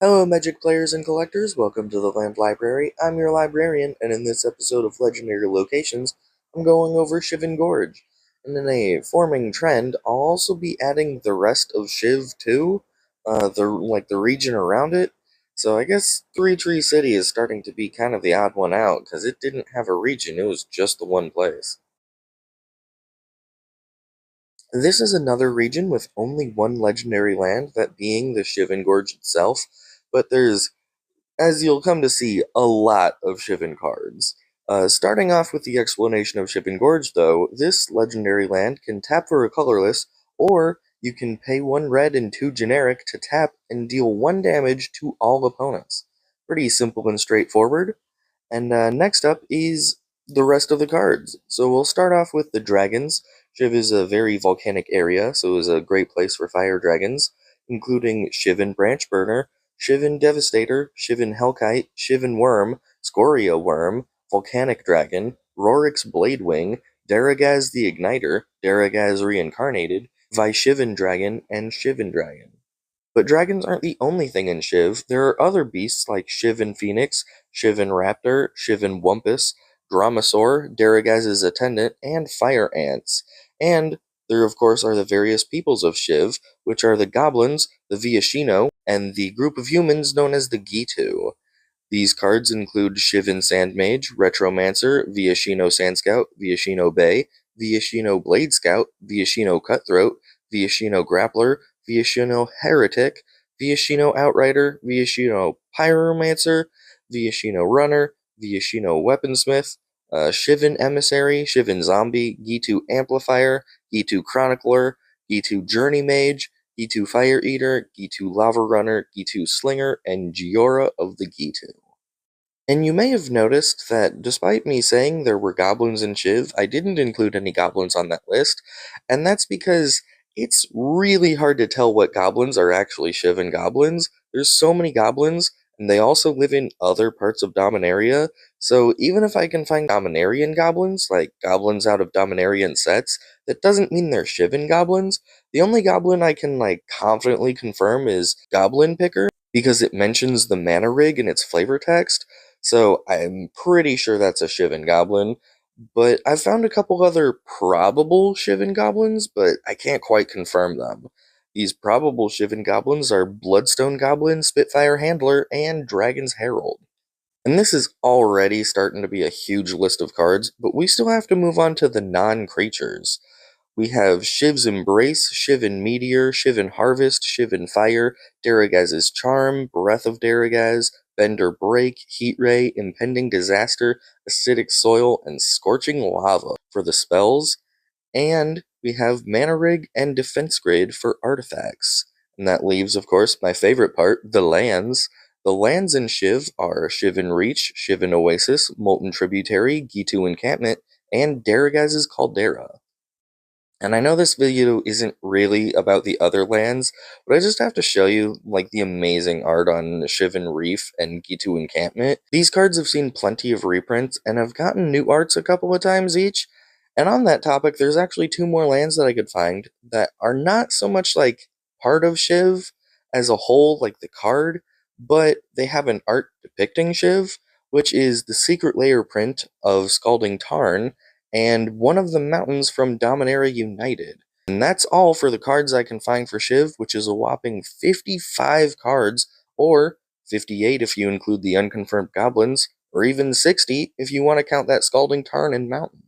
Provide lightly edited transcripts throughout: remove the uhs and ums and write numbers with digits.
Hello, Magic players and collectors. Welcome to the Land Library. I'm your librarian, and in this episode of Legendary Locations, I'm going over Shivan Gorge. And in a forming trend, I'll also be adding the rest of Shiv too, the region around it. So I guess Three Tree City is starting to be kind of the odd one out, because it didn't have a region, it was just the one place. This is another region with only one legendary land, that being the Shivan Gorge itself, but there's, as you'll come to see, a lot of Shivan cards. Starting off with the explanation of Shivan Gorge, though, this legendary land can tap for a colorless, or you can pay 1 red and 2 generic to tap and deal 1 damage to all opponents. Pretty simple and straightforward. And next up is the rest of the cards. So we'll start off with the dragons. Shiv is a very volcanic area, so it is a great place for fire dragons, including Shivan Branchburner, Shivan Devastator, Shivan Hellkite, Shivan Worm, Scoria Worm, Volcanic Dragon, Rorik's Bladewing, Daragaz the Igniter, Daragaz Reincarnated, Vishivan Dragon, and Shivan Dragon. But dragons aren't the only thing in Shiv. There are other beasts like Shivan Phoenix, Shivan Raptor, Shivan Wumpus, Dromasaur, Daragaz's attendant, and fire ants. And there, of course, are the various peoples of Shiv, which are the goblins, the Viashino, and the group of humans known as the Gitu. These cards include Shivan Sandmage, Retromancer, Viashino Sandscout, Viashino Bay, Viashino Blade Scout, Viashino Cutthroat, Viashino Grappler, Viashino Heretic, Viashino Outrider, Viashino Pyromancer, Viashino Runner, Viashino Weaponsmith, Shivan Emissary, Shivan Zombie, Gitu Amplifier, Gitu Chronicler, Gitu Journey Mage, Gitu Fire Eater, Gitu Lava Runner, Gitu Slinger, and Giora of the Gitu. And you may have noticed that despite me saying there were goblins in Shiv, I didn't include any goblins on that list, and that's because it's really hard to tell what goblins are actually Shivan goblins. There's so many goblins, and they also live in other parts of Dominaria, so even if I can find Dominarian goblins, like goblins out of Dominarian sets, that doesn't mean they're Shivan goblins. The only goblin I can confidently confirm is Goblin Picker, because it mentions the mana rig in its flavor text, so I'm pretty sure that's a Shivan Goblin. But I've found a couple other probable Shivan Goblins, but I can't quite confirm them. These probable Shivan Goblins are Bloodstone Goblin, Spitfire Handler, and Dragon's Herald. And this is already starting to be a huge list of cards, but we still have to move on to the non-creatures. We have Shiv's Embrace, Shivan Meteor, Shivan Harvest, Shivan Fire, Daragaz's Charm, Breath of Daragaz, Bender Break, Heat Ray, Impending Disaster, Acidic Soil, and Scorching Lava for the spells. And we have Mana Rig and Defense Grade for artifacts. And that leaves, of course, my favorite part, the lands. The lands in Shiv are Shivan Reach, Shivan Oasis, Molten Tributary, Gitu Encampment, and Daragaz's Caldera. And I know this video isn't really about the other lands, but I just have to show you the amazing art on Shivan Reef and Gitu Encampment. These cards have seen plenty of reprints and have gotten new arts a couple of times each. And on that topic, there's actually 2 more lands that I could find that are not so much part of Shiv as a whole, like the card, but they have an art depicting Shiv, which is the Secret Layer print of Scalding Tarn and one of the mountains from Dominaria United. And that's all for the cards I can find for Shiv, which is a whopping 55 cards, or 58 if you include the unconfirmed goblins, or even 60 if you want to count that Scalding Tarn and Mountain.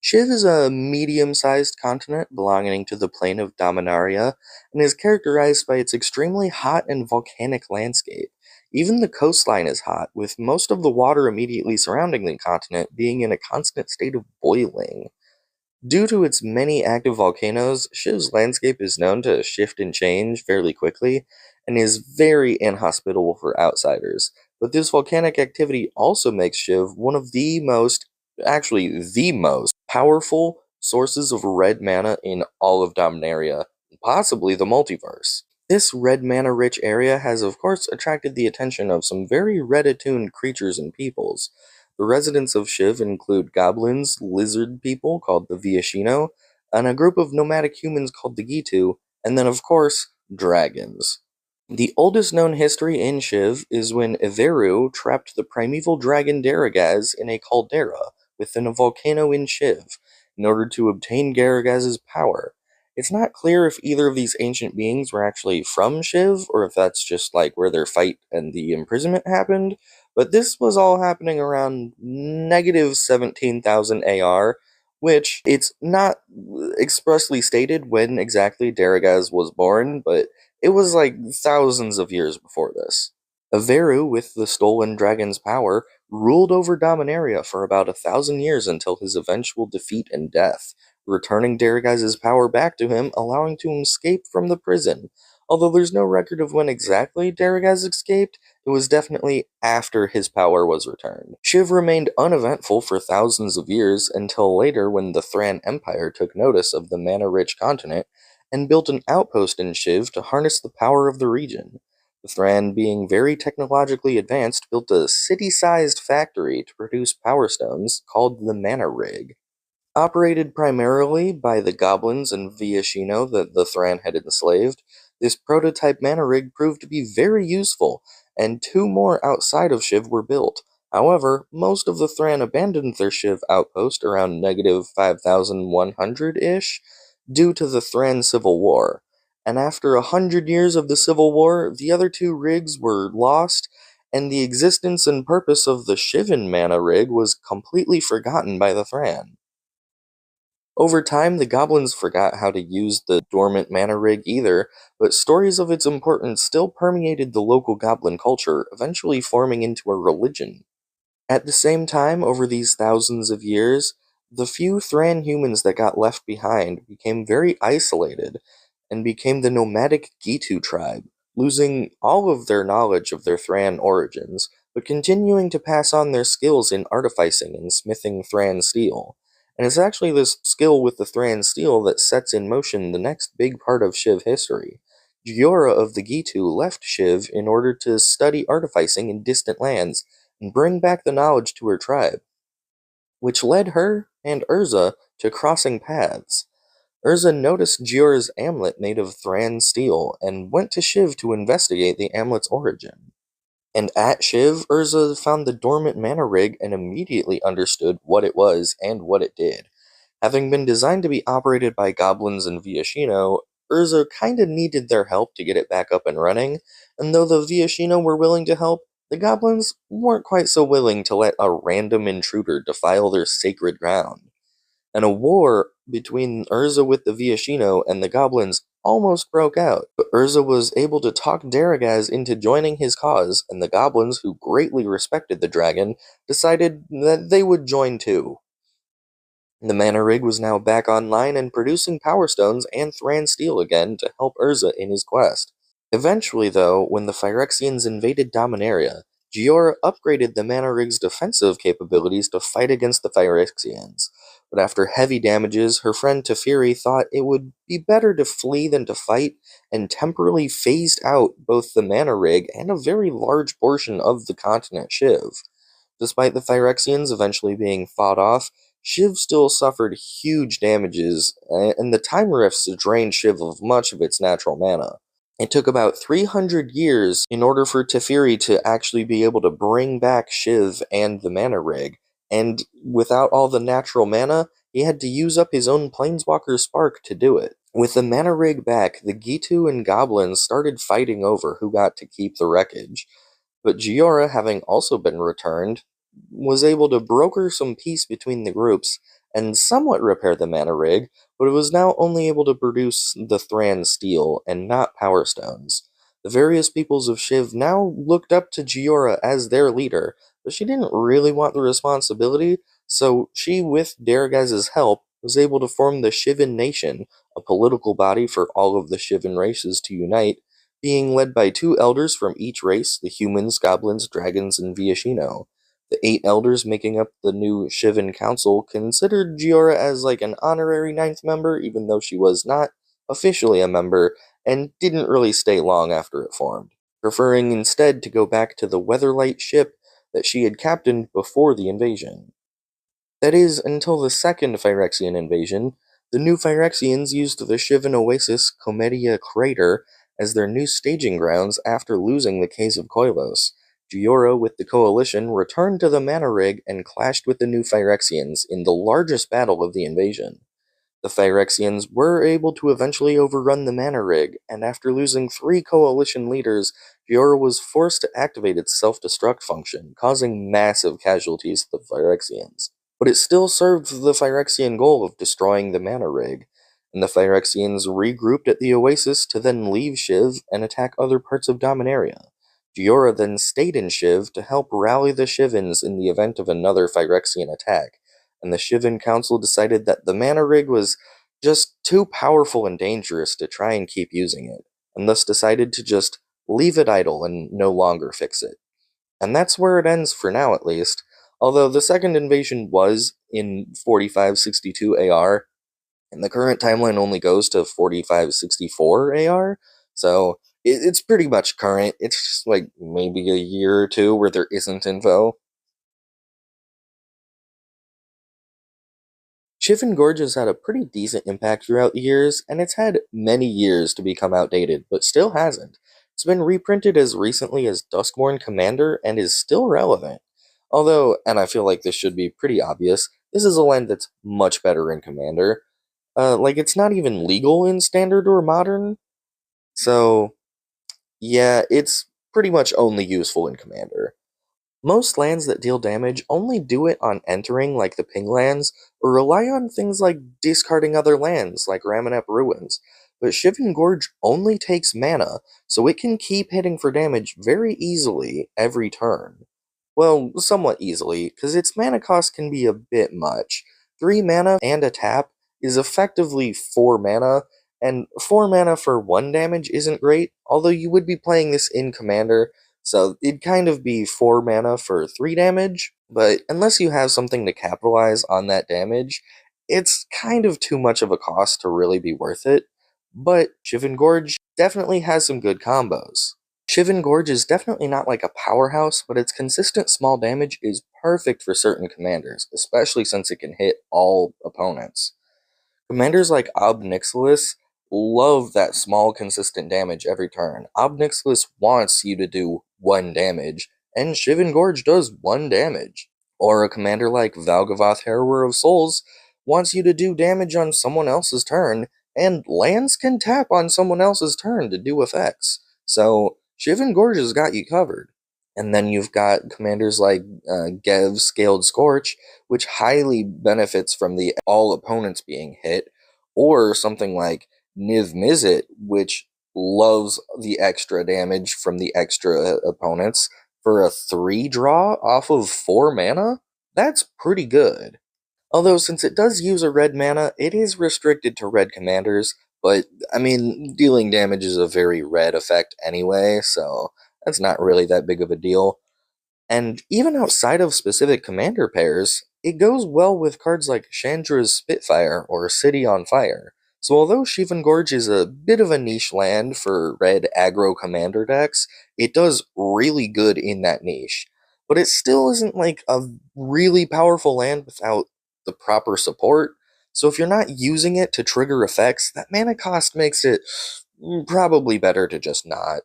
Shiv is a medium-sized continent belonging to the plane of Dominaria, and is characterized by its extremely hot and volcanic landscape. Even the coastline is hot, with most of the water immediately surrounding the continent being in a constant state of boiling. Due to its many active volcanoes, Shiv's landscape is known to shift and change fairly quickly, and is very inhospitable for outsiders. But this volcanic activity also makes Shiv one of the most, actually the most, powerful sources of red mana in all of Dominaria, possibly the multiverse. This red mana rich area has of course attracted the attention of some very red attuned creatures and peoples. The residents of Shiv include goblins, lizard people called the Viashino, and a group of nomadic humans called the Gitu, and then of course, Dragons. The oldest known history in Shiv is when Everu trapped the primeval dragon Daragaz in a caldera within a volcano in Shiv in order to obtain Garagaz's power. It's not clear if either of these ancient beings were actually from Shiv or if that's just like where their fight and the imprisonment happened, but this was all happening around negative 17,000 AR, which it's not expressly stated when exactly Daragaz was born, but it was like thousands of years before this. Averu, with the stolen dragon's power, ruled over Dominaria for about 1,000 years until his eventual defeat and death, returning Daragaz's power back to him, allowing him to escape from the prison. Although there's no record of when exactly Daragaz escaped, it was definitely after his power was returned. Shiv remained uneventful for thousands of years until later when the Thran Empire took notice of the mana-rich continent and built an outpost in Shiv to harness the power of the region. The Thran, being very technologically advanced, built a city-sized factory to produce power stones called the Mana Rig. Operated primarily by the goblins and Viashino that the Thran had enslaved, this prototype mana rig proved to be very useful, and two more outside of Shiv were built. However, most of the Thran abandoned their Shiv outpost around negative 5,100-ish due to the Thran Civil War. And after 100 years of the Civil War, the other two rigs were lost, and the existence and purpose of the Shivan mana rig was completely forgotten by the Thran. Over time, the goblins forgot how to use the dormant mana rig either, but stories of its importance still permeated the local goblin culture, eventually forming into a religion. At the same time, over these thousands of years, the few Thran humans that got left behind became very isolated and became the nomadic Gitu tribe, losing all of their knowledge of their Thran origins, but continuing to pass on their skills in artificing and smithing Thran steel. And it's actually this skill with the Thran steel that sets in motion the next big part of Shiv history. Giora of the Gitu left Shiv in order to study artificing in distant lands and bring back the knowledge to her tribe, which led her and Urza to crossing paths. Urza noticed Giora's amulet made of Thran steel and went to Shiv to investigate the amulet's origin. And at Shiv, Urza found the dormant mana rig and immediately understood what it was and what it did. Having been designed to be operated by goblins and Viashino, Urza kinda needed their help to get it back up and running, and though the Viashino were willing to help, the goblins weren't quite so willing to let a random intruder defile their sacred ground. And a war between Urza with the Viashino and the goblins almost broke out, but Urza was able to talk Daragaz into joining his cause, and the goblins, who greatly respected the dragon, decided that they would join too. The mana rig was now back online and producing power stones and Thran steel again to help Urza in his quest. Eventually, though, when the Phyrexians invaded Dominaria, Giora upgraded the mana rig's defensive capabilities to fight against the Phyrexians. But after heavy damages, her friend Teferi thought it would be better to flee than to fight, and temporarily phased out both the mana rig and a very large portion of the continent Shiv. Despite the Phyrexians eventually being fought off, Shiv still suffered huge damages, and the time rifts drained Shiv of much of its natural mana. It took about 300 years in order for Teferi to actually be able to bring back Shiv and the mana rig, and without all the natural mana, he had to use up his own Planeswalker Spark to do it. With the mana rig back, the Gitu and Goblins started fighting over who got to keep the wreckage. But Giora, having also been returned, was able to broker some peace between the groups and somewhat repair the mana rig, but it was now only able to produce the Thran steel and not power stones. The various peoples of Shiv now looked up to Giora as their leader, but she didn't really want the responsibility, so she, with Daragaz's help, was able to form the Shivan Nation, a political body for all of the Shivan races to unite, being led by two elders from each race, the humans, goblins, dragons, and Viashino. The 8 elders making up the new Shivan Council considered Giora as like an honorary ninth member, even though she was not officially a member, and didn't really stay long after it formed, preferring instead to go back to the Weatherlight ship that she had captained before the invasion. That is, until the second Phyrexian invasion, the new Phyrexians used the Shivan Oasis Comedia Crater as their new staging grounds after losing the case of Koilos. Giora, with the Coalition, returned to the Mana Rig and clashed with the new Phyrexians in the largest battle of the invasion. The Phyrexians were able to eventually overrun the Mana Rig, and after losing 3 Coalition leaders, Giora was forced to activate its self-destruct function, causing massive casualties to the Phyrexians. But it still served the Phyrexian goal of destroying the Mana Rig, and the Phyrexians regrouped at the Oasis to then leave Shiv and attack other parts of Dominaria. Giora then stayed in Shiv to help rally the Shivans in the event of another Phyrexian attack, and the Shivan Council decided that the Mana Rig was just too powerful and dangerous to try and keep using it, and thus decided to just leave it idle and no longer fix it. And that's where it ends for now, at least. Although the second invasion was in 4562 AR, and the current timeline only goes to 4564 AR, so it's pretty much current. It's just like maybe a year or two where there isn't info. Shivan Gorge has had a pretty decent impact throughout the years, and it's had many years to become outdated, but still hasn't. It's been reprinted as recently as Duskborn Commander and is still relevant. Although, and I feel like this should be pretty obvious, this is a land that's much better in Commander. Like, it's not even legal in Standard or Modern, so yeah, it's pretty much only useful in Commander. Most lands that deal damage only do it on entering, like the ping lands, or rely on things like discarding other lands, like Ramunap Ruins. But Shivan Gorge only takes mana, so it can keep hitting for damage very easily every turn. Well, somewhat easily, because its mana cost can be a bit much. 3 mana and a tap is effectively 4 mana, and 4 mana for 1 damage isn't great, although you would be playing this in Commander, so it'd kind of be 4 mana for 3 damage, but unless you have something to capitalize on that damage, it's kind of too much of a cost to really be worth it. But Shivan Gorge definitely has some good combos. Shivan Gorge is definitely not like a powerhouse, but its consistent small damage is perfect for certain commanders, especially since it can hit all opponents. Commanders like Ob Nixilis love that small, consistent damage every turn. Ob Nixilis wants you to do 1 damage, and Shivan Gorge does 1 damage. Or a commander like Valgavoth Harrower of Souls wants you to do damage on someone else's turn, and lands can tap on someone else's turn to do effects. So, Shivan Gorge has got you covered. And then you've got commanders like Gev's Scaled Scorch, which highly benefits from the all opponents being hit, or something like Niv Mizzet, which loves the extra damage from the extra opponents for a 3 draw off of 4 mana. That's pretty good. Although, since it does use a red mana, it is restricted to red commanders, but, I mean, dealing damage is a very red effect anyway, so that's not really that big of a deal. And even outside of specific commander pairs, it goes well with cards like Chandra's Spitfire or City on Fire. So although Shivan Gorge is a bit of a niche land for red aggro commander decks, it does really good in that niche. But it still isn't like a really powerful land without the proper support. So if you're not using it to trigger effects, that mana cost makes it probably better to just not.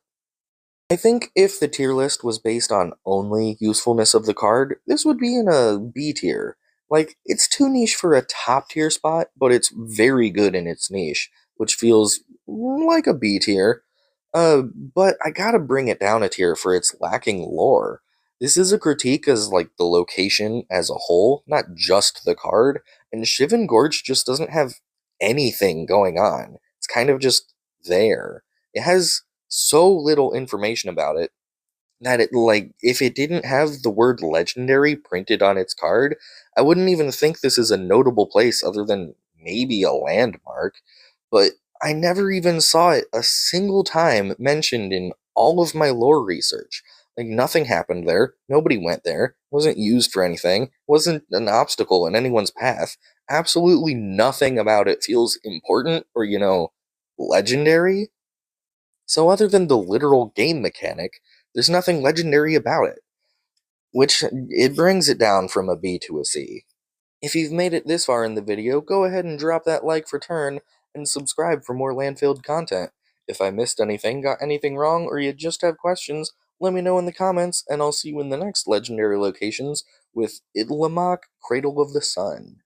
I think if the tier list was based on only usefulness of the card, this would be in a B tier. Like, it's too niche for a top tier spot, but it's very good in its niche, which feels like a B tier. But I gotta bring it down a tier for its lacking lore. This is a critique as like the location as a whole, not just the card, and Shivan Gorge just doesn't have anything going on. It's kind of just there. It has so little information about it that it, like, if it didn't have the word legendary printed on its card, I wouldn't even think this is a notable place other than maybe a landmark. But I never even saw it a single time mentioned in all of my lore research. Like, nothing happened there, nobody went there, wasn't used for anything, wasn't an obstacle in anyone's path. Absolutely nothing about it feels important or, legendary. So other than the literal game mechanic, there's nothing legendary about it, which it brings it down from a B to a C. If you've made it this far in the video, go ahead and drop that like for turn, and subscribe for more Landfield content. If I missed anything, got anything wrong, or you just have questions, let me know in the comments, and I'll see you in the next legendary locations with Idlamok, Cradle of the Sun.